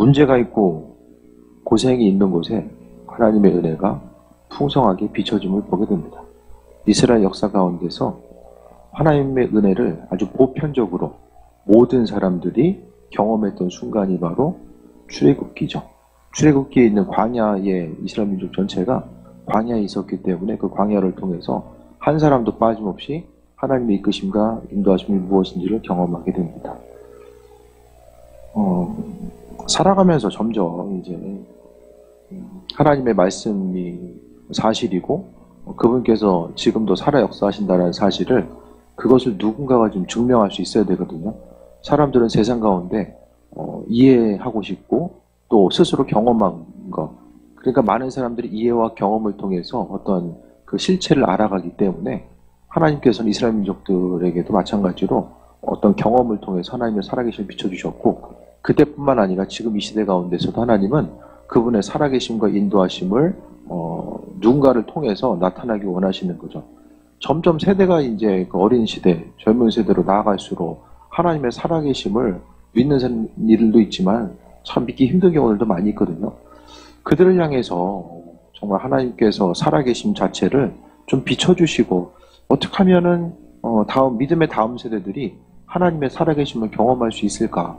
문제가 있고 고생이 있는 곳에 하나님의 은혜가 풍성하게 비춰짐을 보게 됩니다. 이스라엘 역사 가운데서 하나님의 은혜를 아주 보편적으로 모든 사람들이 경험했던 순간이 바로 출애굽기죠. 출애굽기에 있는 광야의 이스라엘 민족 전체가 광야에 있었기 때문에 그 광야를 통해서 한 사람도 빠짐없이 하나님의 이끄심과 인도하심이 무엇인지를 경험하게 됩니다. 살아가면서 점점 이제 하나님의 말씀이 사실이고 그분께서 지금도 살아 역사하신다는 사실을 그것을 누군가가 좀 증명할 수 있어야 되거든요. 사람들은 세상 가운데 이해하고 싶고 또 스스로 경험한 것, 그러니까 많은 사람들이 이해와 경험을 통해서 어떤 그 실체를 알아가기 때문에 하나님께서는 이스라엘 민족들에게도 마찬가지로 어떤 경험을 통해서 하나님의 살아계심을 비춰주셨고, 그때뿐만 아니라 지금 이 시대 가운데서도 하나님은 그분의 살아계심과 인도하심을 누군가를 통해서 나타나기 원하시는 거죠. 점점 세대가 이제 그 어린 시대, 젊은 세대로 나아갈수록 하나님의 살아계심을 믿는 일도 있지만 참 믿기 힘든 경우들도 많이 있거든요. 그들을 향해서 정말 하나님께서 살아계심 자체를 좀 비춰주시고 어떻게 하면은 믿음의 다음 세대들이 하나님의 살아계심을 경험할 수 있을까?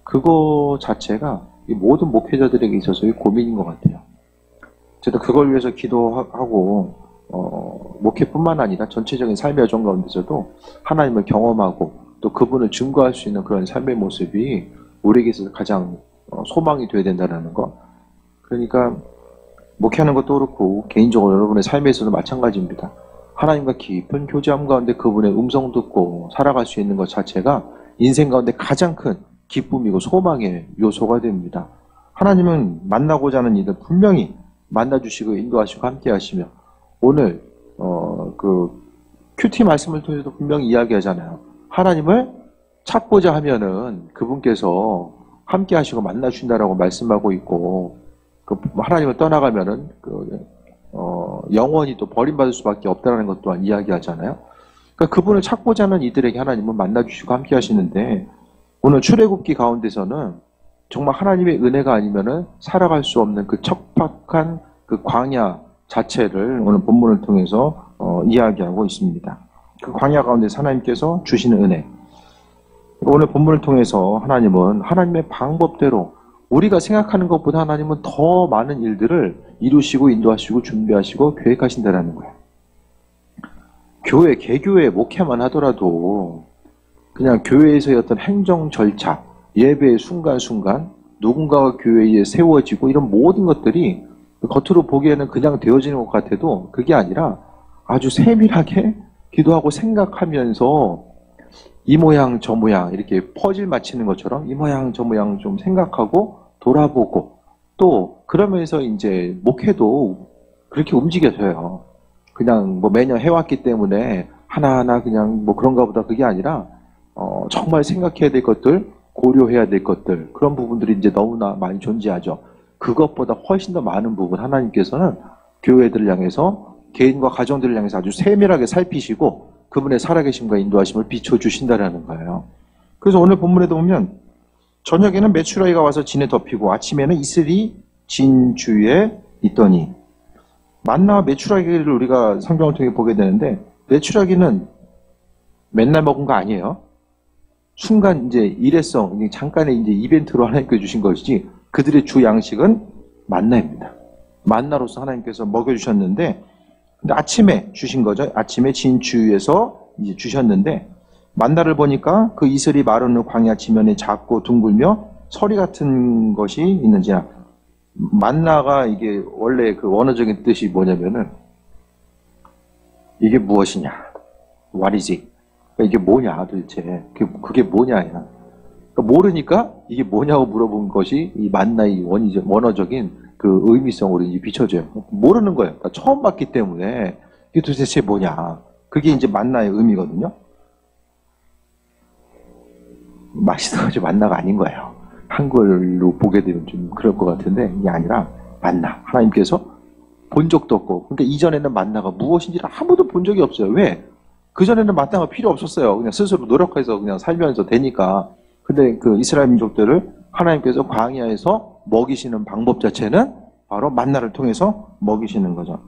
그거 자체가 이 모든 목회자들에게 있어서의 고민인 것 같아요. 저도 그걸 위해서 기도하고 목회뿐만 아니라 전체적인 삶의 여정 가운데서도 하나님을 경험하고 또 그분을 증거할 수 있는 그런 삶의 모습이 우리에게 있어서 가장 소망이 되어야 된다는 거. 그러니까 목회하는 것도 그렇고 개인적으로 여러분의 삶에서도 마찬가지입니다. 하나님과 깊은 교제함 가운데 그분의 음성 듣고 살아갈 수 있는 것 자체가 인생 가운데 가장 큰 기쁨이고 소망의 요소가 됩니다. 하나님은 만나고자 하는 이들 분명히 만나주시고 인도하시고 함께 하시며, 오늘 그 큐티 말씀을 통해서도 분명히 이야기하잖아요. 하나님을 찾고자 하면은 그분께서 함께 하시고 만나주신다라고 말씀하고 있고, 그 하나님을 떠나가면은 영원히 또 버림받을 수밖에 없다는 것 또한 이야기하잖아요. 그러니까 그분을 찾고자 하는 이들에게 하나님은 만나주시고 함께 하시는데, 오늘 출애굽기 가운데서는 정말 하나님의 은혜가 아니면은 살아갈 수 없는 그 척박한 그 광야 자체를 오늘 본문을 통해서 이야기하고 있습니다. 그 광야 가운데 하나님께서 주시는 은혜. 오늘 본문을 통해서 하나님은 하나님의 방법대로 우리가 생각하는 것보다 하나님은 더 많은 일들을 이루시고 인도하시고 준비하시고 계획하신다는 거예요. 교회, 개교회 목회만 하더라도 그냥 교회에서의 어떤 행정 절차, 예배의 순간순간 누군가가 교회에 세워지고 이런 모든 것들이 겉으로 보기에는 그냥 되어지는 것 같아도 그게 아니라 아주 세밀하게 기도하고 생각하면서 이 모양 저 모양 이렇게 퍼즐 맞히는 것처럼 이 모양 저 모양 좀 생각하고 돌아보고, 또 그러면서 이제 목회도 그렇게 움직여져요. 그냥 뭐 매년 해왔기 때문에 하나하나 그냥 뭐 그런가 보다, 그게 아니라 정말 생각해야 될 것들, 고려해야 될 것들, 그런 부분들이 이제 너무나 많이 존재하죠. 그것보다 훨씬 더 많은 부분 하나님께서는 교회들을 향해서, 개인과 가정들을 향해서 아주 세밀하게 살피시고 그분의 살아계심과 인도하심을 비춰주신다는 거예요. 그래서 오늘 본문에도 보면 저녁에는 메추라기가 와서 진에 덮이고 아침에는 이슬이 진 주위에 있더니, 만나와 메추라기를 우리가 성경을 통해 보게 되는데, 메추라기는 맨날 먹은 거 아니에요. 순간 이제 일회성, 잠깐의 이제 이벤트로 하나님께서 주신 것이지, 그들의 주 양식은 만나입니다. 만나로서 하나님께서 먹여주셨는데, 근데 아침에 주신 거죠. 아침에 진 주위에서 이제 주셨는데, 만나를 보니까 그 이슬이 마르는 광야 지면에 작고 둥글며 서리 같은 것이 있는지라. 만나가 이게 원래 그 원어적인 뜻이 뭐냐면은, 이게 무엇이냐, what is it? 이게 뭐냐 도대체, 그게 뭐냐야. 그러니까 모르니까 이게 뭐냐고 물어본 것이 이 만나의 원어적인 그 의미성으로 이제 비춰져요. 모르는 거예요. 그러니까 처음 봤기 때문에 이게 도대체 뭐냐. 그게 이제 만나의 의미거든요. 맛있어가지고 만나가 아닌 거예요. 한글로 보게 되면 좀 그럴 것 같은데, 이게 아니라 만나. 하나님께서 본 적도 없고, 그러니까 이전에는 만나가 무엇인지를 아무도 본 적이 없어요. 왜? 그전에는 만나가 필요 없었어요. 그냥 스스로 노력해서 그냥 살면서 되니까. 근데 그 이스라엘 민족들을 하나님께서 광야에서 먹이시는 방법 자체는 바로 만나를 통해서 먹이시는 거죠.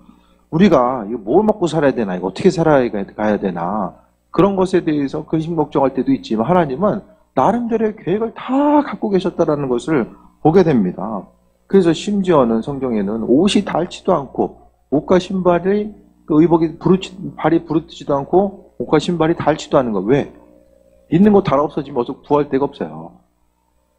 우리가 이거 뭘 먹고 살아야 되나, 이거 어떻게 살아가야 되나, 그런 것에 대해서 근심 걱정할 때도 있지만 하나님은 나름대로의 계획을 다 갖고 계셨다는 것을 보게 됩니다. 그래서 심지어는 성경에는 옷이 닳지도 않고 옷과 신발이 그 의복이 발이 부르트지도 않고 옷과 신발이 닳지도 않은 거. 왜? 있는 거 다 없어지면 어서 구할 데가 없어요.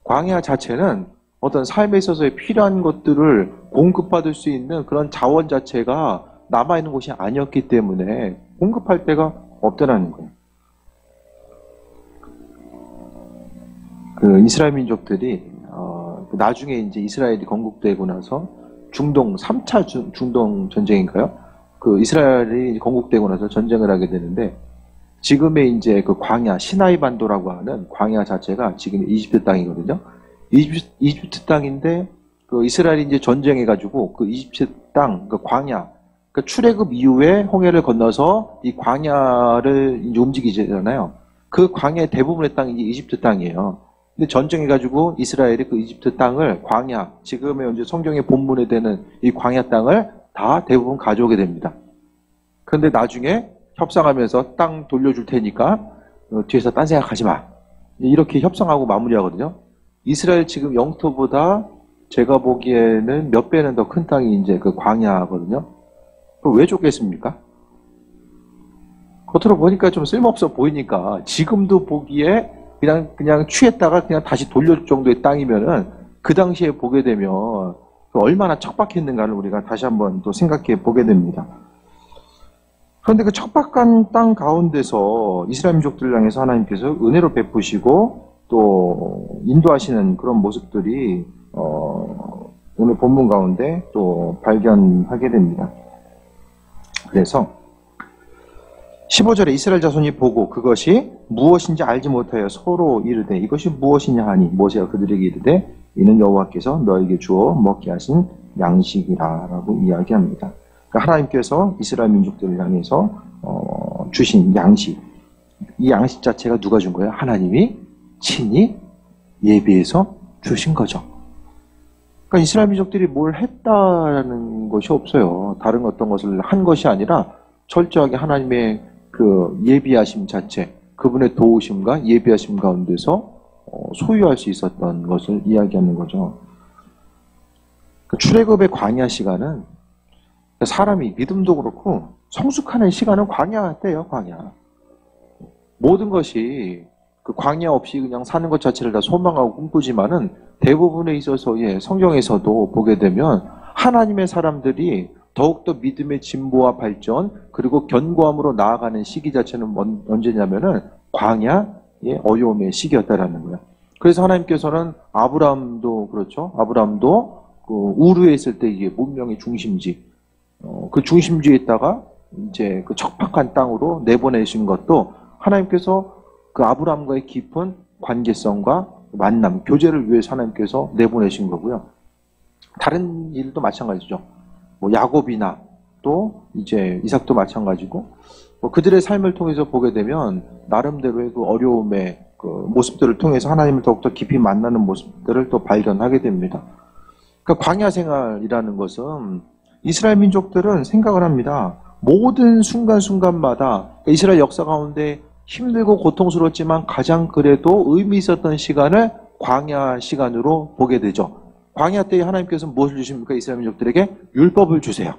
광야 자체는 어떤 삶에 있어서의 필요한 것들을 공급받을 수 있는 그런 자원 자체가 남아있는 곳이 아니었기 때문에 공급할 데가 없더라는 거예요. 그 이스라엘 민족들이 나중에 이제 이스라엘이 건국되고 나서 중동 3차 중동 전쟁인가요? 그 이스라엘이 건국되고 나서 전쟁을 하게 되는데, 지금의 이제 그 광야 시나이 반도라고 하는 광야 자체가 지금 이집트 땅이거든요. 이집트 땅인데 그 이스라엘이 이제 전쟁해가지고 그 이집트 땅 그 광야 그 출애굽 이후에 홍해를 건너서 이 광야를 이제 움직이잖아요. 그 광야의 대부분의 땅이 이집트 땅이에요. 근데 전쟁해가지고 이스라엘이 그 이집트 땅을 광야, 지금의 이제 성경의 본문에 되는 이 광야 땅을 다 대부분 가져오게 됩니다. 그런데 나중에 협상하면서 땅 돌려줄 테니까 뒤에서 딴 생각하지 마. 이렇게 협상하고 마무리하거든요. 이스라엘 지금 영토보다 제가 보기에는 몇 배는 더 큰 땅이 이제 그 광야거든요. 그럼 왜 줬겠습니까? 겉으로 보니까 좀 쓸모없어 보이니까 지금도 보기에 그냥 취했다가 그냥 다시 돌려줄 정도의 땅이면은 그 당시에 보게 되면 얼마나 척박했는가를 우리가 다시 한번 또 생각해 보게 됩니다. 그런데 그 척박한 땅 가운데서 이스라엘 민족들을 향해서 하나님께서 은혜로 베푸시고 또 인도하시는 그런 모습들이 오늘 본문 가운데 또 발견하게 됩니다. 그래서 15절에 이스라엘 자손이 보고 그것이 무엇인지 알지 못하여 서로 이르되 이것이 무엇이냐 하니 모세가 그들에게 이르되 이는 여호와께서 너에게 주어 먹게 하신 양식이라 라고 이야기합니다. 그러니까 하나님께서 이스라엘 민족들을 향해서 주신 양식, 이 양식 자체가 누가 준 거예요? 하나님이 친히 예비해서 주신 거죠. 그러니까 이스라엘 민족들이 뭘 했다라는 것이 없어요. 다른 어떤 것을 한 것이 아니라 철저하게 하나님의 그 예비하심 자체, 그분의 도우심과 예비하심 가운데서 소유할 수 있었던 것을 이야기하는 거죠. 그 출애굽의 광야 시간은 사람이 믿음도 그렇고 성숙하는 시간은 광야 때예요. 광야. 모든 것이 그 광야 없이 그냥 사는 것 자체를 다 소망하고 꿈꾸지만은 대부분에 있어서 성경에서도 보게 되면 하나님의 사람들이 더욱더 믿음의 진보와 발전 그리고 견고함으로 나아가는 시기 자체는 언제냐면은 광야의 어려움의 시기였다라는 거예요. 그래서 하나님께서는 아브라함도 그렇죠. 아브라함도 그 우르에 있을 때 이게 문명의 중심지, 그 중심지에 있다가 이제 그 척박한 땅으로 내보내신 것도 하나님께서 그 아브라함과의 깊은 관계성과 만남, 교제를 위해서 하나님께서 내보내신 거고요. 다른 일도 마찬가지죠. 뭐 야곱이나 또 이제 이삭도 마찬가지고 그들의 삶을 통해서 보게 되면 나름대로의 그 어려움의 그 모습들을 통해서 하나님을 더욱더 깊이 만나는 모습들을 또 발견하게 됩니다. 그러니까 광야 생활이라는 것은 이스라엘 민족들은 생각을 합니다. 모든 순간순간마다 이스라엘 역사 가운데 힘들고 고통스럽지만 가장 그래도 의미 있었던 시간을 광야 시간으로 보게 되죠. 광야 때에 하나님께서 무엇을 주십니까? 이스라엘 민족들에게 율법을 주세요.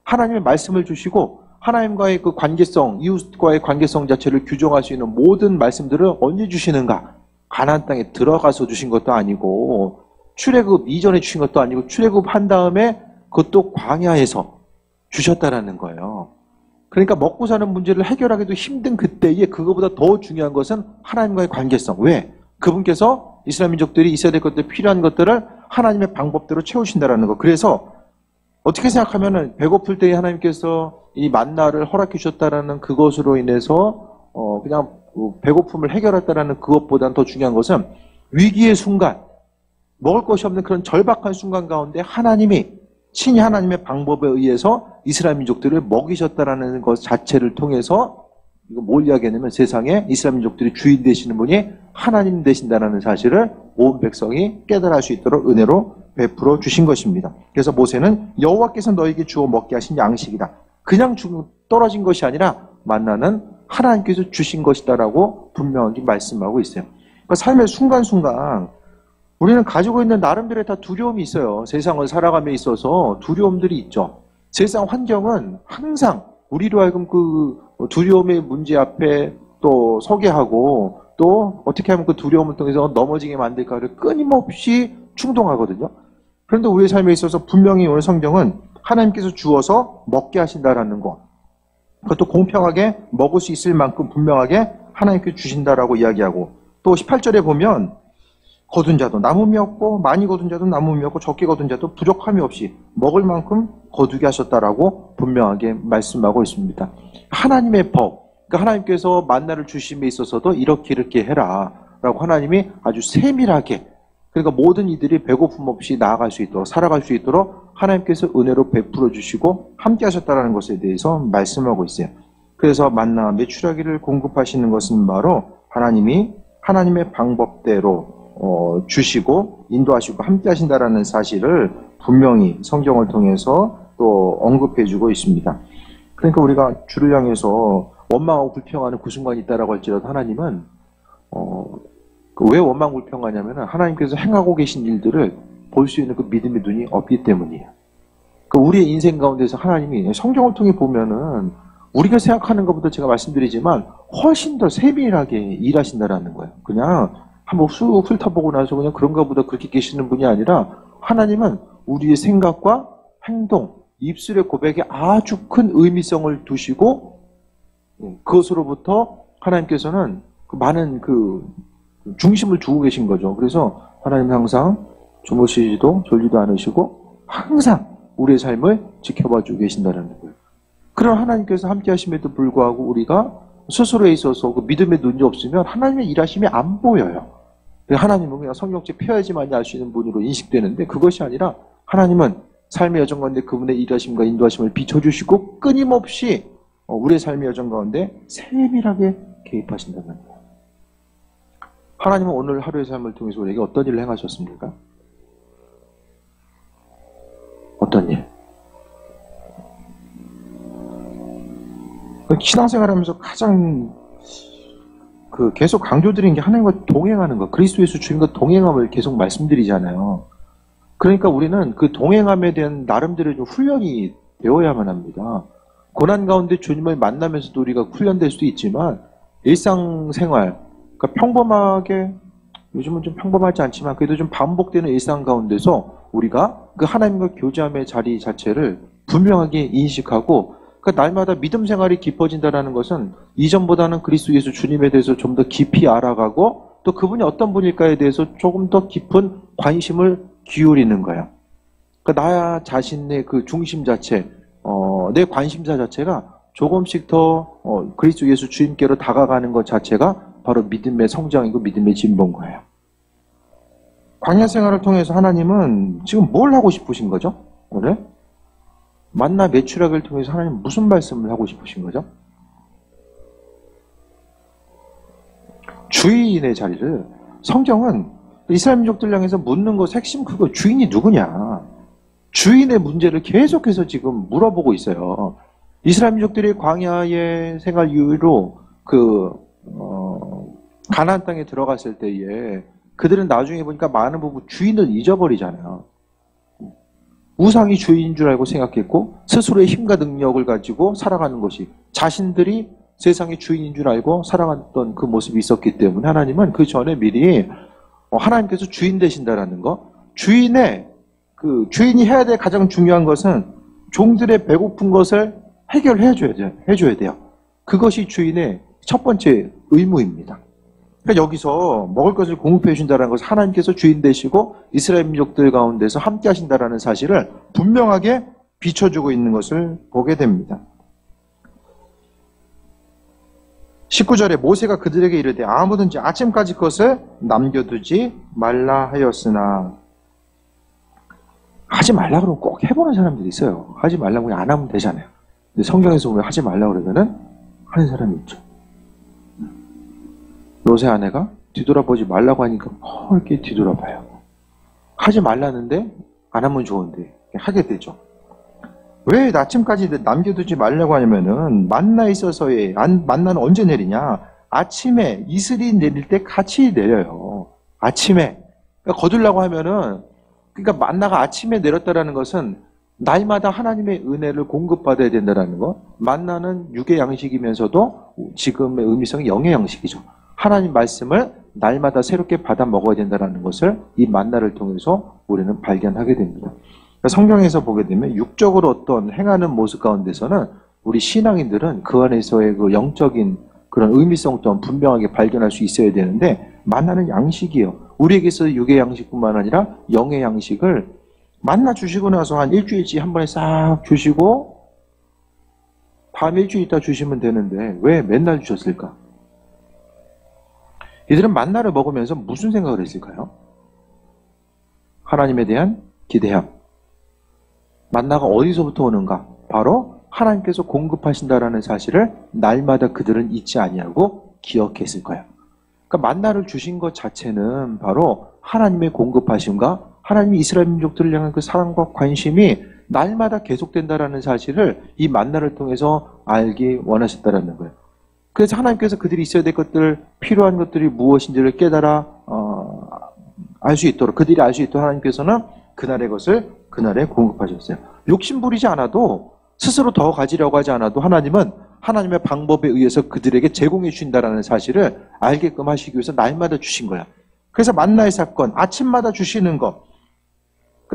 하나님의 말씀을 주시고 하나님과의 그 관계성, 이웃과의 관계성 자체를 규정할 수 있는 모든 말씀들을 언제 주시는가? 가나안 땅에 들어가서 주신 것도 아니고 출애굽 이전에 주신 것도 아니고 출애굽한 다음에 그것도 광야에서 주셨다라는 거예요. 그러니까 먹고 사는 문제를 해결하기도 힘든 그때에 그거보다 더 중요한 것은 하나님과의 관계성. 왜? 그분께서 이스라엘 민족들이 있어야 될 것들, 필요한 것들을 하나님의 방법대로 채우신다라는 거. 그래서 어떻게 생각하면은 배고플 때에 하나님께서 이 만나를 허락해 주셨다라는 그것으로 인해서 그냥 배고픔을 해결했다라는 그것보다는 더 중요한 것은 위기의 순간, 먹을 것이 없는 그런 절박한 순간 가운데 하나님이 친히 하나님의 방법에 의해서 이스라엘 민족들을 먹이셨다라는 것 자체를 통해서 이거 뭘 이야기하냐면 세상에 이스라엘 민족들이 주인 되시는 분이 하나님 되신다는 사실을 온 백성이 깨달을 수 있도록 은혜로 베풀어 주신 것입니다. 그래서 모세는 여호와께서 너에게 주어 먹게 하신 양식이다. 그냥 떨어진 것이 아니라 만나는 하나님께서 주신 것이다라고 분명하게 말씀하고 있어요. 그러니까 삶의 순간순간 우리는 가지고 있는 나름대로의 다 두려움이 있어요. 세상을 살아감에 있어서 두려움들이 있죠. 세상 환경은 항상 우리로 하여금 그 두려움의 문제 앞에 또 서게 하고 또 어떻게 하면 그 두려움을 통해서 넘어지게 만들까를 끊임없이 충동하거든요. 그런데 우리의 삶에 있어서 분명히 오늘 성경은 하나님께서 주어서 먹게 하신다라는 것, 그것도 공평하게 먹을 수 있을 만큼 분명하게 하나님께서 주신다라고 이야기하고, 또 18절에 보면 거둔 자도 남음이 없고 많이 거둔 자도 남음이 없고 적게 거둔 자도 부족함이 없이 먹을 만큼 거두게 하셨다라고 분명하게 말씀하고 있습니다. 하나님의 법, 그러니까 하나님께서 만나를 주심에 있어서도 이렇게 해라 라고 하나님이 아주 세밀하게, 그러니까 모든 이들이 배고픔 없이 나아갈 수 있도록 살아갈 수 있도록 하나님께서 은혜로 베풀어 주시고 함께 하셨다는 것에 대해서 말씀하고 있어요. 그래서 만나 메추라기를 공급하시는 것은 바로 하나님이 하나님의 방법대로 주시고 인도하시고 함께 하신다라는 사실을 분명히 성경을 통해서 또 언급해 주고 있습니다. 그러니까 우리가 주를 향해서 원망하고 불평하는 그 순간이 있다라고 할지라도 하나님은 왜 원망불평하냐면 하나님께서 행하고 계신 일들을 볼 수 있는 그 믿음의 눈이 없기 때문이에요. 그러니까 우리의 인생 가운데서 하나님이 성경을 통해 보면은 우리가 생각하는 것보다 제가 말씀드리지만 훨씬 더 세밀하게 일하신다라는 거예요. 그냥 한번 쑥 훑어보고 나서 그냥 그런가 보다 그렇게 계시는 분이 아니라 하나님은 우리의 생각과 행동, 입술의 고백에 아주 큰 의미성을 두시고 그것으로부터 하나님께서는 많은 중심을 두고 계신 거죠. 그래서 하나님은 항상 주무시지도 졸지도 않으시고 항상 우리의 삶을 지켜봐 주고 계신다는 거예요. 그런 하나님께서 함께 하심에도 불구하고 우리가 스스로에 있어서 그 믿음의 눈이 없으면 하나님의 일하심이 안 보여요. 하나님은 그냥 성경책 펴야지만이 알 수 있는 분으로 인식되는데 그것이 아니라 하나님은 삶의 여정 가운데 그분의 일하심과 인도하심을 비춰주시고 끊임없이 우리의 삶의 여정 가운데 세밀하게 개입하신다는 거예요. 하나님은 오늘 하루의 삶을 통해서 우리에게 어떤 일을 행하셨습니까? 어떤 일? 신앙생활하면서 가장 계속 강조드리는 게 하나님과 동행하는 것, 그리스도 예수 주님과 동행함을 계속 말씀드리잖아요. 그러니까 우리는 그 동행함에 대한 나름대로 좀 훈련이 되어야만 합니다. 고난 가운데 주님을 만나면서도 우리가 훈련될 수도 있지만 일상생활, 그러니까 평범하게, 요즘은 좀 평범하지 않지만 그래도 좀 반복되는 일상 가운데서 우리가 그 하나님과 교제함의 자리 자체를 분명하게 인식하고 그러니까 날마다 믿음 생활이 깊어진다는 것은 이전보다는 그리스도 예수 주님에 대해서 좀 더 깊이 알아가고 또 그분이 어떤 분일까에 대해서 조금 더 깊은 관심을 기울이는 거예요. 그러니까 나 자신의 그 중심 자체, 내 관심사 자체가 조금씩 더 그리스도 예수 주님께로 다가가는 것 자체가 바로 믿음의 성장이고 믿음의 진보인 거예요. 광야 생활을 통해서 하나님은 지금 뭘 하고 싶으신 거죠? 오늘? 만나 메추라기를 통해서 하나님 무슨 말씀을 하고 싶으신 거죠? 주인의 자리를, 성경은 이스라엘 민족들 향해서 묻는 것 핵심 그거 주인이 누구냐? 주인의 문제를 계속해서 지금 물어보고 있어요. 이스라엘 민족들이 광야의 생활 이후로 가나안 땅에 들어갔을 때에 그들은 나중에 보니까 많은 부분 주인을 잊어버리잖아요. 우상이 주인인 줄 알고 생각했고 스스로의 힘과 능력을 가지고 살아가는 것이 자신들이 세상의 주인인 줄 알고 살아갔던 그 모습이 있었기 때문에 하나님은 그 전에 미리 하나님께서 주인 되신다라는 거, 주인이 해야 될 가장 중요한 것은 종들의 배고픈 것을 해줘야 돼요. 그것이 주인의 첫 번째 의무입니다. 그러니까 여기서 먹을 것을 공급해 준다는 것은 하나님께서 주인 되시고 이스라엘 민족들 가운데서 함께 하신다는 사실을 분명하게 비춰주고 있는 것을 보게 됩니다. 19절에 모세가 그들에게 이르되 아무든지 아침까지 것을 남겨두지 말라 하였으나, 하지 말라 그러면 꼭 해보는 사람들이 있어요. 하지 말라고 그냥 안 하면 되잖아요. 근데 성경에서 보면 하지 말라 그러면은 하는 사람이 있죠. 롯의 아내가 뒤돌아보지 말라고 하니까 이렇게 뒤돌아봐요. 하지 말라는데 안 하면 좋은데 하게 되죠. 왜 아침까지 남겨두지 말라고 하냐면은 만나 있어서의 만나는 언제 내리냐? 아침에 이슬이 내릴 때 같이 내려요. 아침에. 그러니까 거두려고 하면은 그러니까 만나가 아침에 내렸다라는 것은 날마다 하나님의 은혜를 공급받아야 된다는 거. 만나는 육의 양식이면서도 지금의 의미성이 영의 양식이죠. 하나님 말씀을 날마다 새롭게 받아 먹어야 된다는 것을 이 만나를 통해서 우리는 발견하게 됩니다. 성경에서 보게 되면 육적으로 어떤 행하는 모습 가운데서는 우리 신앙인들은 그 안에서의 그 영적인 그런 의미성 또한 분명하게 발견할 수 있어야 되는데 만나는 양식이요. 우리에게서 육의 양식뿐만 아니라 영의 양식을 만나 주시고 나서 한 일주일치 한 번에 싹 주시고 다음 일주일 있다 주시면 되는데 왜 맨날 주셨을까? 이들은 만나를 먹으면서 무슨 생각을 했을까요? 하나님에 대한 기대함. 만나가 어디서부터 오는가? 바로 하나님께서 공급하신다라는 사실을 날마다 그들은 잊지 아니하고 기억했을 거예요. 그러니까 만나를 주신 것 자체는 바로 하나님의 공급하심과 하나님이 이스라엘 민족들을 향한 그 사랑과 관심이 날마다 계속된다라는 사실을 이 만나를 통해서 알기 원하셨다라는 거예요. 그래서 하나님께서 그들이 있어야 될 것들, 필요한 것들이 무엇인지를 깨달아 알 수 있도록, 그들이 알 수 있도록 하나님께서는 그날의 것을 그날에 공급하셨어요. 욕심 부리지 않아도, 스스로 더 가지려고 하지 않아도 하나님은 하나님의 방법에 의해서 그들에게 제공해 주신다라는 사실을 알게끔 하시기 위해서 날마다 주신 거야. 그래서 만나의 사건, 아침마다 주시는 것,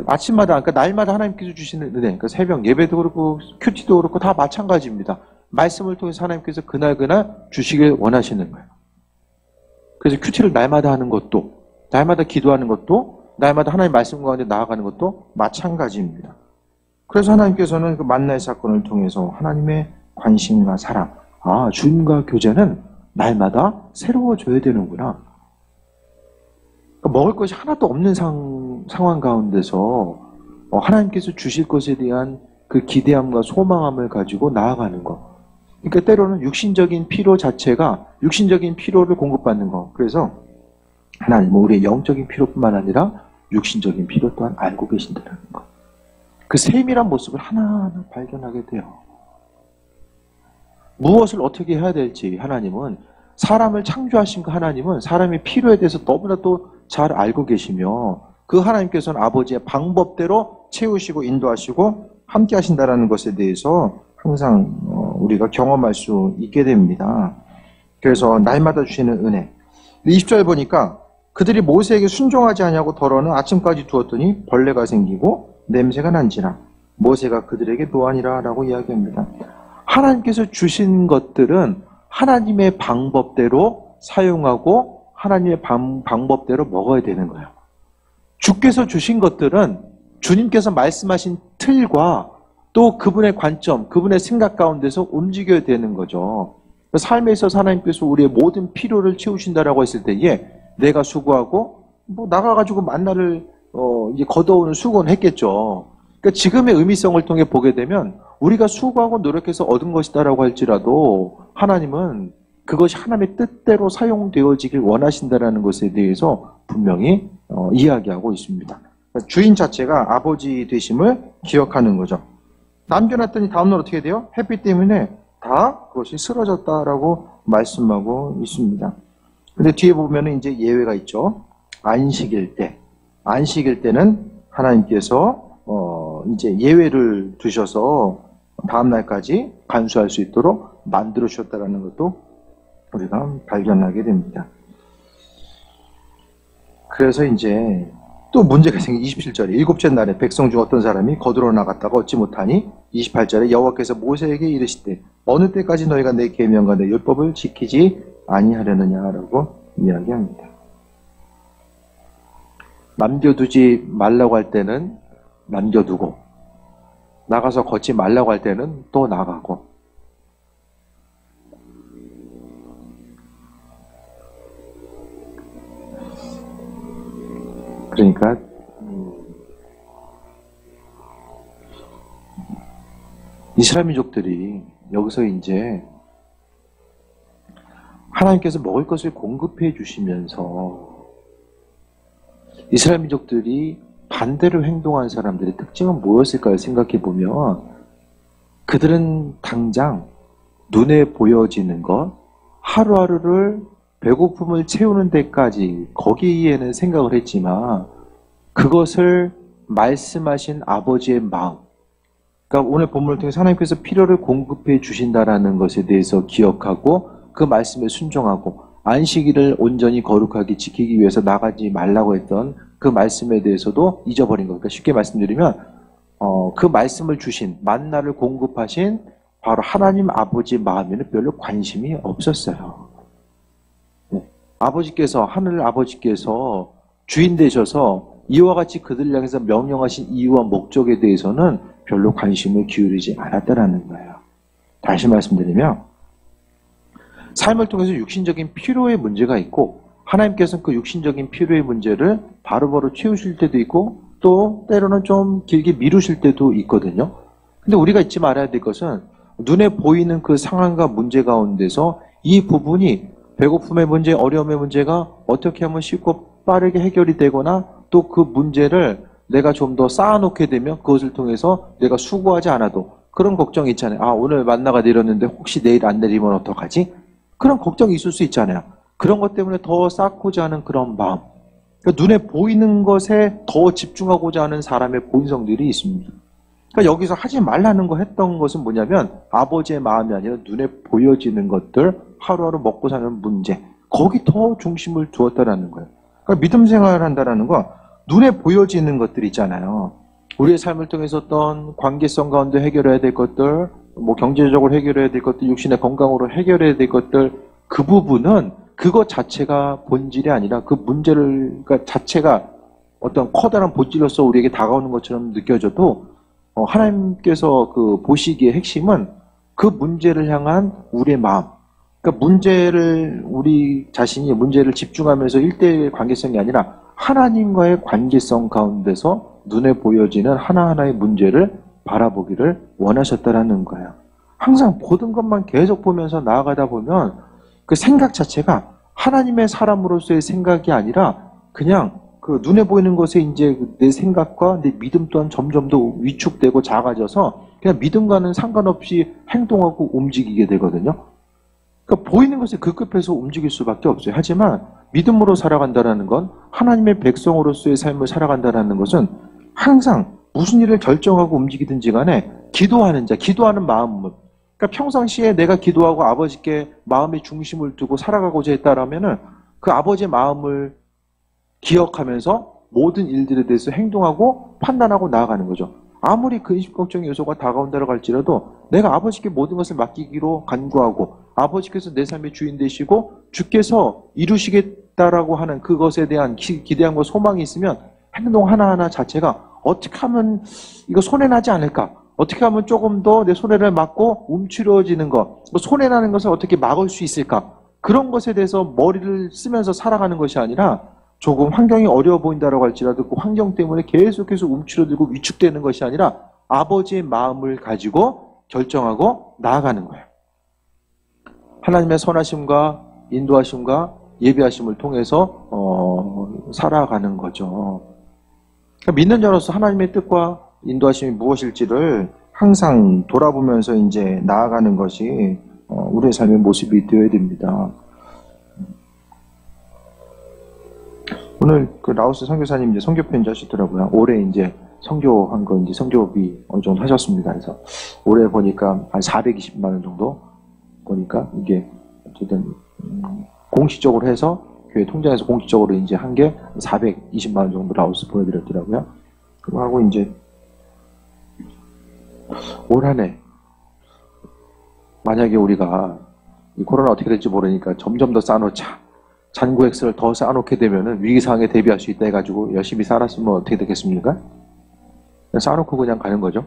아침마다, 그러니까 날마다 하나님께서 주시는 은혜, 그러니까 새벽 예배도 그렇고 큐티도 그렇고 다 마찬가지입니다. 말씀을 통해서 하나님께서 그날 주시길 원하시는 거예요. 그래서 큐티를 날마다 하는 것도, 날마다 기도하는 것도, 날마다 하나님 말씀 가운데 나아가는 것도 마찬가지입니다. 그래서 하나님께서는 그 만나의 사건을 통해서 하나님의 관심과 사랑, 주님과 교제는 날마다 새로워져야 되는구나. 그러니까 먹을 것이 하나도 없는 상황 가운데서 하나님께서 주실 것에 대한 그 기대함과 소망함을 가지고 나아가는 것. 그러니까 때로는 육신적인 필요 자체가 육신적인 필요를 공급받는 것. 그래서 하나님은 우리의 영적인 필요뿐만 아니라 육신적인 필요 또한 알고 계신다는 것. 그 세밀한 모습을 하나하나 발견하게 돼요. 무엇을 어떻게 해야 될지 하나님은, 사람을 창조하신 그 하나님은 사람의 필요에 대해서 너무나도 잘 알고 계시며 그 하나님께서는 아버지의 방법대로 채우시고 인도하시고 함께 하신다는 것에 대해서 항상 우리가 경험할 수 있게 됩니다. 그래서 날마다 주시는 은혜. 20절 보니까 그들이 모세에게 순종하지 아니하고 덜어는 아침까지 두었더니 벌레가 생기고 냄새가 난지라 모세가 그들에게 노하니라 라고 이야기합니다. 하나님께서 주신 것들은 하나님의 방법대로 사용하고 하나님의 방법대로 먹어야 되는 거예요. 주께서 주신 것들은 주님께서 말씀하신 틀과 또 그분의 관점, 그분의 생각 가운데서 움직여야 되는 거죠. 삶에 있어서 하나님께서 우리의 모든 필요를 채우신다라고 했을 때에 내가 수고하고 나가가지고 만나를 이제 걷어오는 수고는 했겠죠. 그러니까 지금의 의미성을 통해 보게 되면 우리가 수고하고 노력해서 얻은 것이다라고 할지라도 하나님은 그것이 하나님의 뜻대로 사용되어지길 원하신다라는 것에 대해서 분명히 이야기하고 있습니다. 그러니까 주인 자체가 아버지 되심을 기억하는 거죠. 남겨놨더니 다음날 어떻게 돼요? 햇빛 때문에 다 그것이 쓰러졌다라고 말씀하고 있습니다. 근데 뒤에 보면은 이제 예외가 있죠. 안식일 때. 안식일 때는 하나님께서 이제 예외를 두셔서 다음날까지 간수할 수 있도록 만들어 주셨다는 것도 우리가 발견하게 됩니다. 그래서 이제 또 문제가 생긴 27절에 일곱째 날에 백성 중 어떤 사람이 거두러 나갔다가 얻지 못하니 28절에 여호와께서 모세에게 이르시되 어느 때까지 너희가 내 계명과 내 율법을 지키지 아니하려느냐라고 이야기합니다. 남겨두지 말라고 할 때는 남겨두고 나가서 걷지 말라고 할 때는 또 나가고 그러니까 이스라엘 민족들이 여기서 이제 하나님께서 먹을 것을 공급해 주시면서 이스라엘 민족들이 반대로 행동한 사람들의 특징은 무엇일까요? 생각해 보면 그들은 당장 눈에 보여지는 것, 하루하루를 배고픔을 채우는 데까지 거기에는 생각을 했지만 그것을 말씀하신 아버지의 마음, 그러니까 오늘 본문을 통해서 하나님께서 필요를 공급해 주신다라는 것에 대해서 기억하고 그 말씀에 순종하고 안식일을 온전히 거룩하게 지키기 위해서 나가지 말라고 했던 그 말씀에 대해서도 잊어버린 것. 그러니까 쉽게 말씀드리면 그 말씀을 주신 만나를 공급하신 바로 하나님 아버지 마음에는 별로 관심이 없었어요. 네. 아버지께서 하늘 아버지께서 주인 되셔서 이와 같이 그들 향해서 명령하신 이유와 목적에 대해서는 별로 관심을 기울이지 않았다라는 거예요. 다시 말씀드리면 삶을 통해서 육신적인 필요의 문제가 있고 하나님께서는 그 육신적인 필요의 문제를 바로바로 채우실 때도 있고 또 때로는 좀 길게 미루실 때도 있거든요. 근데 우리가 잊지 말아야 될 것은 눈에 보이는 그 상황과 문제 가운데서 이 부분이 배고픔의 문제, 어려움의 문제가 어떻게 하면 쉽고 빠르게 해결이 되거나 또 그 문제를 내가 좀 더 쌓아놓게 되면 그것을 통해서 내가 수고하지 않아도 그런 걱정이 있잖아요. 아, 오늘 만나가 내렸는데 혹시 내일 안 내리면 어떡하지? 그런 걱정이 있을 수 있잖아요. 그런 것 때문에 더 쌓고자 하는 그런 마음. 그러니까 눈에 보이는 것에 더 집중하고자 하는 사람의 본성들이 있습니다. 그러니까 여기서 하지 말라는 거 했던 것은 뭐냐면 아버지의 마음이 아니라 눈에 보여지는 것들, 하루하루 먹고 사는 문제, 거기 더 중심을 두었다라는 거예요. 그러니까 믿음 생활을 한다는 건 눈에 보여지는 것들 있잖아요. 우리의 삶을 통해서 어떤 관계성 가운데 해결해야 될 것들, 뭐 경제적으로 해결해야 될 것들, 육신의 건강으로 해결해야 될 것들, 그 부분은 그것 자체가 본질이 아니라 그 문제를, 그러니까 자체가 어떤 커다란 본질로서 우리에게 다가오는 것처럼 느껴져도 하나님께서 그 보시기의 핵심은 그 문제를 향한 우리의 마음. 그러니까 문제를, 우리 자신이 문제를 집중하면서 1대1 관계성이 아니라 하나님과의 관계성 가운데서 눈에 보여지는 하나하나의 문제를 바라보기를 원하셨다라는 거예요. 항상 모든 것만 계속 보면서 나아가다 보면 그 생각 자체가 하나님의 사람으로서의 생각이 아니라 그냥 그 눈에 보이는 것에 이제 내 생각과 내 믿음 또한 점점 더 위축되고 작아져서 그냥 믿음과는 상관없이 행동하고 움직이게 되거든요. 그러니까 보이는 것에 급급해서 움직일 수밖에 없어요. 하지만 믿음으로 살아간다는 건 하나님의 백성으로서의 삶을 살아간다는 것은 항상 무슨 일을 결정하고 움직이든지 간에 기도하는 자, 기도하는 마음을, 그러니까 평상시에 내가 기도하고 아버지께 마음의 중심을 두고 살아가고자 했다라면은 그 아버지의 마음을 기억하면서 모든 일들에 대해서 행동하고 판단하고 나아가는 거죠. 아무리 근심 걱정의 요소가 다가온다고 할지라도 내가 아버지께 모든 것을 맡기기로 간구하고 아버지께서 내 삶의 주인 되시고 주께서 이루시겠다라고 하는 그것에 대한 기대함과 소망이 있으면 행동 하나하나 자체가 어떻게 하면 이거 손해나지 않을까? 어떻게 하면 조금 더 내 손해를 막고 움츠러지는 것, 손해나는 것을 어떻게 막을 수 있을까? 그런 것에 대해서 머리를 쓰면서 살아가는 것이 아니라 조금 환경이 어려워 보인다고 할지라도 그 환경 때문에 계속해서 움츠러들고 위축되는 것이 아니라 아버지의 마음을 가지고 결정하고 나아가는 거예요. 하나님의 선하심과 인도하심과 예비하심을 통해서 살아가는 거죠. 그러니까 믿는 자로서 하나님의 뜻과 인도하심이 무엇일지를 항상 돌아보면서 이제 나아가는 것이 우리의 삶의 모습이 되어야 됩니다. 오늘 그 라오스 선교사님 이제 선교 편지 하시더라고요. 올해 이제 선교한 거 이제 선교비 어느 정도 하셨습니다. 그래서 올해 보니까 한 420만 원 정도 보니까 이게 어쨌든 공식적으로 해서 교회 통장에서 공식적으로 이제 한 게 420만 원 정도 라오스 보여드렸더라고요. 그거 하고 이제 올 한 해 만약에 우리가 이 코로나 어떻게 될지 모르니까 점점 더 쌓아놓자. 잔고 액수를 더 쌓아놓게 되면은 위기 상황에 대비할 수 있다 해가지고 열심히 살았으면 어떻게 되겠습니까? 쌓아놓고 그냥 가는 거죠.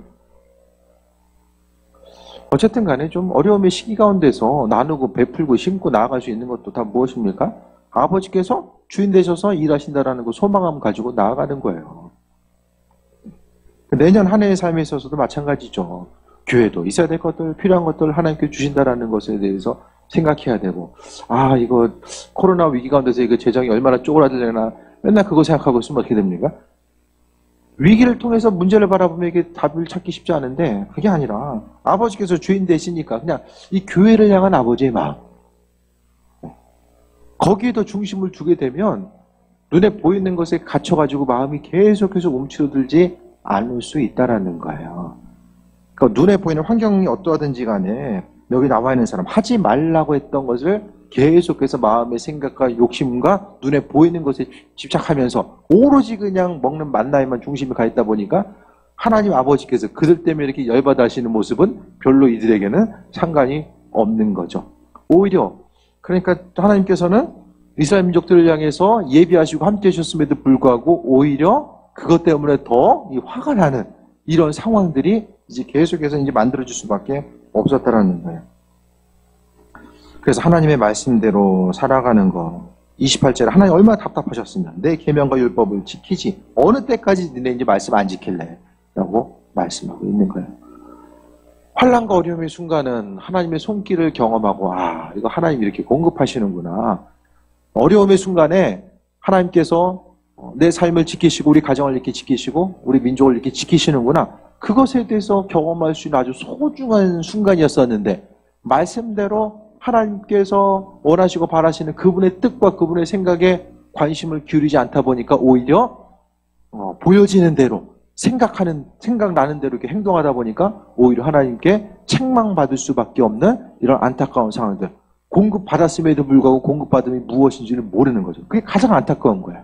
어쨌든 간에 좀 어려움의 시기 가운데서 나누고 베풀고 심고 나아갈 수 있는 것도 다 무엇입니까? 아버지께서 주인 되셔서 일하신다라는 그 소망함 가지고 나아가는 거예요. 내년 한 해의 삶에 있어서도 마찬가지죠. 교회도 있어야 될 것들, 필요한 것들 하나님께 주신다라는 것에 대해서 생각해야 되고, 아, 이거 코로나 위기 가운데서 이거 재정이 얼마나 쪼그라들려나 맨날 그거 생각하고 있으면 어떻게 됩니까? 위기를 통해서 문제를 바라보면 이게 답을 찾기 쉽지 않은데 그게 아니라 아버지께서 주인 되시니까 그냥 이 교회를 향한 아버지의 마음, 거기에 더 중심을 두게 되면 눈에 보이는 것에 갇혀가지고 마음이 계속해서 움츠러들지 않을 수 있다라는 거예요. 그러니까 눈에 보이는 환경이 어떠하든지 간에 여기 나와 있는 사람 하지 말라고 했던 것을 계속해서 마음의 생각과 욕심과 눈에 보이는 것에 집착하면서 오로지 그냥 먹는 만나에만 중심이 가 있다 보니까 하나님 아버지께서 그들 때문에 이렇게 열받아 하시는 모습은 별로 이들에게는 상관이 없는 거죠. 오히려 그러니까 하나님께서는 이스라엘 민족들을 향해서 예비하시고 함께 하셨음에도 불구하고 오히려 그것 때문에 더 화가 나는 이런 상황들이 이제 계속해서 이제 만들어질 수밖에 없었다라는 거예요. 그래서 하나님의 말씀대로 살아가는 거, 28절에 하나님 얼마나 답답하셨으면 내 계명과 율법을 지키지 어느 때까지 너네 이제 말씀 안 지킬래? 라고 말씀하고 있는 거예요. 환난과 어려움의 순간은 하나님의 손길을 경험하고 아, 이거 하나님이 이렇게 공급하시는구나. 어려움의 순간에 하나님께서 내 삶을 지키시고 우리 가정을 이렇게 지키시고 우리 민족을 이렇게 지키시는구나. 그것에 대해서 경험할 수 있는 아주 소중한 순간이었었는데 말씀대로 하나님께서 원하시고 바라시는 그분의 뜻과 그분의 생각에 관심을 기울이지 않다 보니까 오히려 보여지는 대로 생각나는 대로 이렇게 행동하다 보니까 오히려 하나님께 책망받을 수밖에 없는 이런 안타까운 상황들. 공급받았음에도 불구하고 공급받음이 무엇인지를 모르는 거죠. 그게 가장 안타까운 거예요.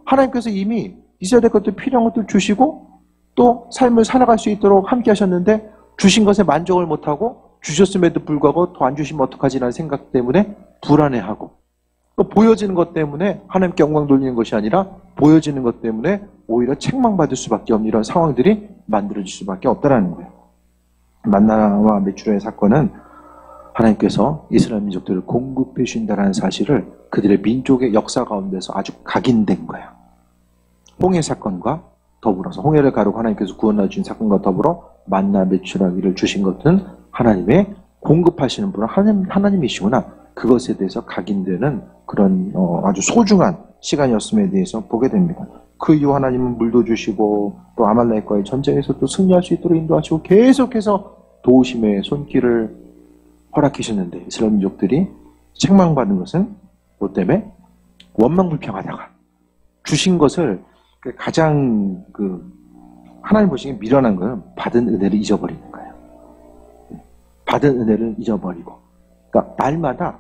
하나님께서 이미 있어야 될 것들 필요한 것들 주시고 또 삶을 살아갈 수 있도록 함께 하셨는데 주신 것에 만족을 못하고 주셨음에도 불구하고 더 안 주시면 어떡하지라는 생각 때문에 불안해하고 또 보여지는 것 때문에 하나님께 영광 돌리는 것이 아니라 보여지는 것 때문에 오히려 책망받을 수밖에 없는 이런 상황들이 만들어질 수밖에 없다는 거예요. 만나와 메추라의 사건은 하나님께서 이스라엘 민족들을 공급해 주신다는 사실을 그들의 민족의 역사 가운데서 아주 각인된 거예요. 홍해 사건과 더불어서 홍해를 가르고 하나님께서 구원해 주신 사건과 더불어 만나 메추라기를 주신 것은 하나님의 공급하시는 분은 하나님이시구나. 그것에 대해서 각인되는 그런 아주 소중한 시간이었음에 대해서 보게 됩니다. 그 이후 하나님은 물도 주시고 또 아말렉과의 전쟁에서 또 승리할 수 있도록 인도하시고 계속해서 도우심의 손길을 허락하셨는데 이스라엘 민족들이 책망받는 것은 뭐 때문에 원망불평하다가 주신 것을 가장 하나님 보시기에 미련한 것은 받은 은혜를 잊어버리는 거예요. 받은 은혜를 잊어버리고 그러니까 날마다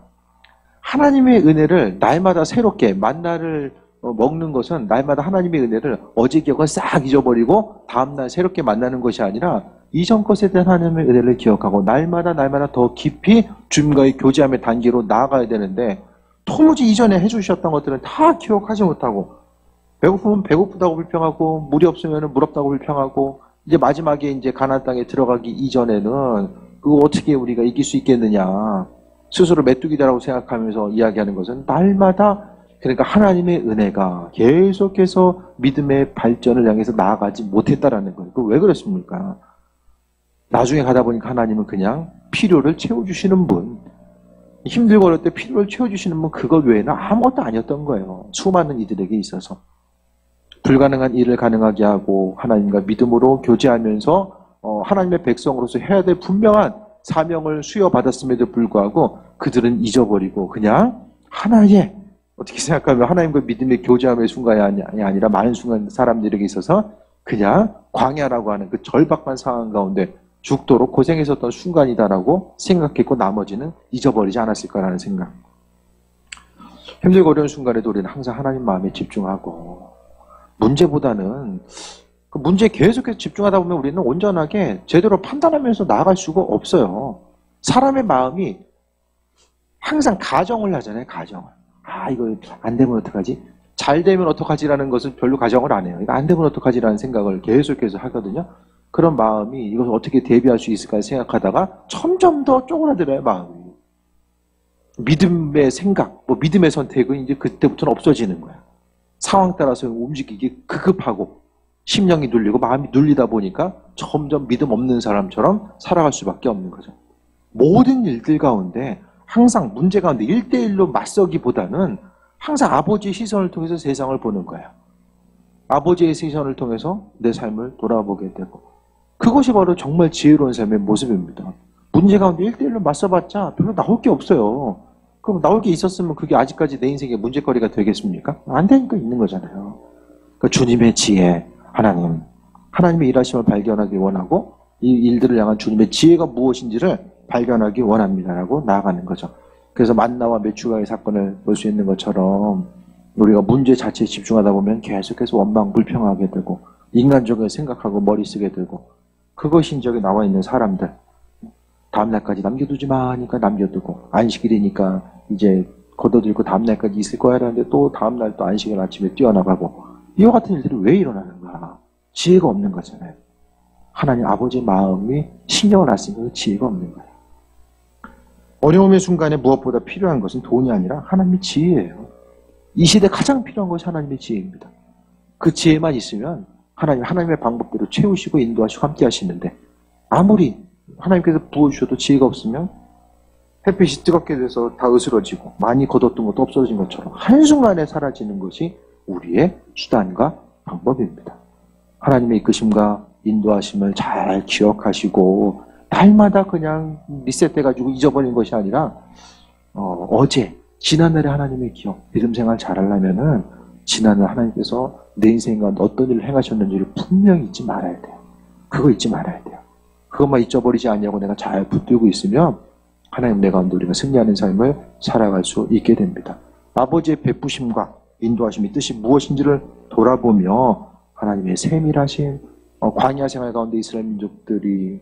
하나님의 은혜를 날마다 새롭게 만나를 먹는 것은 날마다 하나님의 은혜를 어제 기억을 싹 잊어버리고 다음날 새롭게 만나는 것이 아니라 이전 것에 대한 하나님의 은혜를 기억하고 날마다 더 깊이 주님과의 교제함의 단계로 나아가야 되는데 도무지 이전에 해주셨던 것들은 다 기억하지 못하고 배고프면 배고프다고 불평하고 물이 없으면 물 없다고 불평하고 이제 마지막에 이제 가나안 땅에 들어가기 이전에는 그거 어떻게 우리가 이길 수 있겠느냐 스스로 메뚜기다라고 생각하면서 이야기하는 것은 날마다 그러니까 하나님의 은혜가 계속해서 믿음의 발전을 향해서 나아가지 못했다라는 거예요. 왜 그렇습니까? 나중에 가다 보니까 하나님은 그냥 필요를 채워주시는 분, 힘들고 어릴 때 필요를 채워주시는 분 그것 외에는 아무것도 아니었던 거예요. 수많은 이들에게 있어서. 불가능한 일을 가능하게 하고 하나님과 믿음으로 교제하면서 하나님의 백성으로서 해야 될 분명한 사명을 수여받았음에도 불구하고 그들은 잊어버리고 그냥 하나의 어떻게 생각하면 하나님과 믿음의 교제함의 순간이 아니라 많은 순간 사람들에게 있어서 그냥 광야라고 하는 그 절박한 상황 가운데 죽도록 고생했었던 순간이다라고 생각했고 나머지는 잊어버리지 않았을까라는 생각. 힘들고 어려운 순간에도 우리는 항상 하나님 마음에 집중하고 문제보다는 그 문제에 계속해서 집중하다 보면 우리는 온전하게 제대로 판단하면서 나아갈 수가 없어요. 사람의 마음이 항상 가정을 하잖아요. 가정을. 아 이거 안 되면 어떡하지? 잘 되면 어떡하지라는 것은 별로 가정을 안 해요. 이거 안 되면 어떡하지라는 생각을 계속해서 하거든요. 그런 마음이 이것을 어떻게 대비할 수 있을까 생각하다가 점점 더 쪼그라들어요. 마음이. 믿음의 생각, 믿음의 선택은 이제 그때부터는 없어지는 거야. 상황 따라서 움직이기 급급하고 심령이 눌리고 마음이 눌리다 보니까 점점 믿음 없는 사람처럼 살아갈 수밖에 없는 거죠. 모든 일들 가운데 항상 문제 가운데 1대1로 맞서기보다는 항상 아버지의 시선을 통해서 세상을 보는 거예요. 아버지의 시선을 통해서 내 삶을 돌아보게 되고, 그것이 바로 정말 지혜로운 삶의 모습입니다. 문제 가운데 1대1로 맞서봤자 별로 나올 게 없어요. 그럼 나올 게 있었으면 그게 아직까지 내 인생의 문제거리가 되겠습니까? 안 되니까 있는 거잖아요. 그러니까 주님의 지혜, 하나님의 일하심을 발견하기 원하고, 이 일들을 향한 주님의 지혜가 무엇인지를 발견하기 원합니다라고 나아가는 거죠. 그래서 만나와 메추가의 사건을 볼 수 있는 것처럼 우리가 문제 자체에 집중하다 보면 계속해서 원망 불평하게 되고, 인간적으로 생각하고 머리 쓰게 되고, 그것이 인적에 나와 있는 사람들, 다음날까지 남겨두지마 하니까 남겨두고, 안식일이니까 이제 걷어들고 다음날까지 있을 거야 하는데 또 다음날 또 안식일 아침에 뛰어나가고, 이와 같은 일들이 왜 일어나는가? 지혜가 없는 거잖아요. 하나님 아버지의 마음이 신경을 안 쓰니까 그 지혜가 없는 거예요. 어려움의 순간에 무엇보다 필요한 것은 돈이 아니라 하나님의 지혜예요. 이 시대에 가장 필요한 것이 하나님의 지혜입니다. 그 지혜만 있으면 하나님의 방법대로 채우시고 인도하시고 함께 하시는데, 아무리 하나님께서 부어주셔도 지혜가 없으면 햇빛이 뜨겁게 돼서 다 으스러지고 많이 걷었던 것도 없어진 것처럼 한순간에 사라지는 것이 우리의 수단과 방법입니다. 하나님의 이끄심과 인도하심을 잘 기억하시고 날마다 그냥 리셋돼가지고 잊어버린 것이 아니라 어제 지난날의 하나님의 기억, 믿음 생활 잘하려면은 지난날 하나님께서 내 인생 가운데 어떤 일을 행하셨는지를 분명히 잊지 말아야 돼요. 그거 잊지 말아야 돼요. 그것만 잊어버리지 않냐고 내가 잘 붙들고 있으면 하나님 내 가운데 우리가 승리하는 삶을 살아갈 수 있게 됩니다. 아버지의 베푸심과 인도하심의 뜻이 무엇인지를 돌아보며 하나님의 세밀하신 광야 생활 가운데 이스라엘 민족들이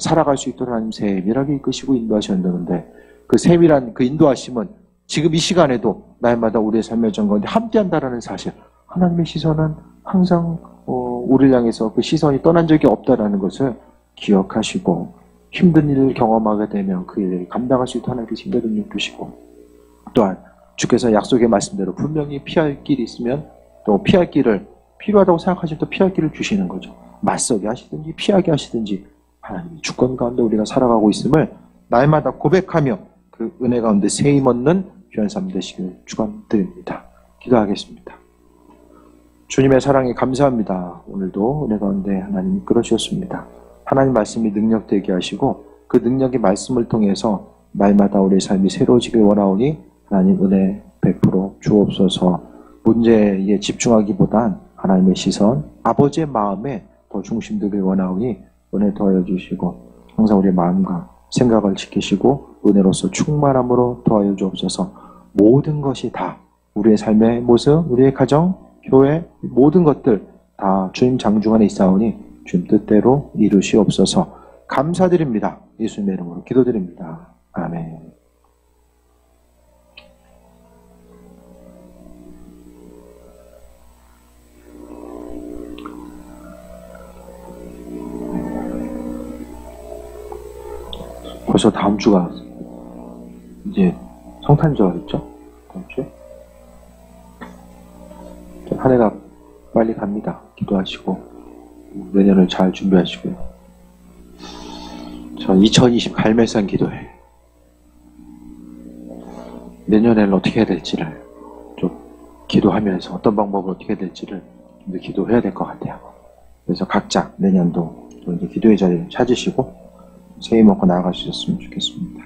살아갈 수 있도록 하나님 세밀하게 이끄시고 인도하셨는데, 그 세밀한 그 인도하심은 지금 이 시간에도 날마다 우리의 삶의 전 가운데 함께한다라는 사실, 하나님의 시선은 항상 우리를 향해서 그 시선이 떠난 적이 없다라는 것을 기억하시고, 힘든 일을 경험하게 되면 그 일을 감당할 수 있도록 하나님께서 힘과 능력 주시고, 또한 주께서 약속의 말씀대로 분명히 피할 길이 있으면 또 피할 길을 필요하다고 생각하시면 또 피할 길을 주시는 거죠. 맞서게 하시든지 피하게 하시든지 하나님의 주권 가운데 우리가 살아가고 있음을 날마다 고백하며 그 은혜 가운데 세임 얻는 귀한 삶 되시길 축원드립니다. 기도하겠습니다. 주님의 사랑에 감사합니다. 오늘도 은혜 가운데 하나님 이끌어 주셨습니다. 하나님 말씀이 능력되게 하시고 그 능력의 말씀을 통해서 날마다 우리의 삶이 새로워지길 원하오니 하나님 은혜 100% 주옵소서. 문제에 집중하기보단 하나님의 시선, 아버지의 마음에 더 중심되길 원하오니 은혜 더하여 주시고 항상 우리의 마음과 생각을 지키시고 은혜로서 충만함으로 더하여 주옵소서. 모든 것이 다 우리의 삶의 모습, 우리의 가정, 교회 모든 것들 다 주님 장중 안에 있사오니 주님 뜻대로 이루시옵소서. 감사드립니다. 예수님의 이름으로 기도드립니다. 아멘. 벌써 다음 주가 이제 성탄절이죠? 다음 주에? 한 해가 빨리 갑니다. 기도하시고 내년을 잘 준비하시고요. 전 2020 갈매산 기도해. 내년에는 어떻게 해야 될지를 좀 기도하면서 어떤 방법으로 어떻게 해야 될지를 좀 더 기도해야 될 것 같아요. 그래서 각자 내년도 또 이제 기도의 자리를 찾으시고 새해 먹고 나아가셨으면 좋겠습니다.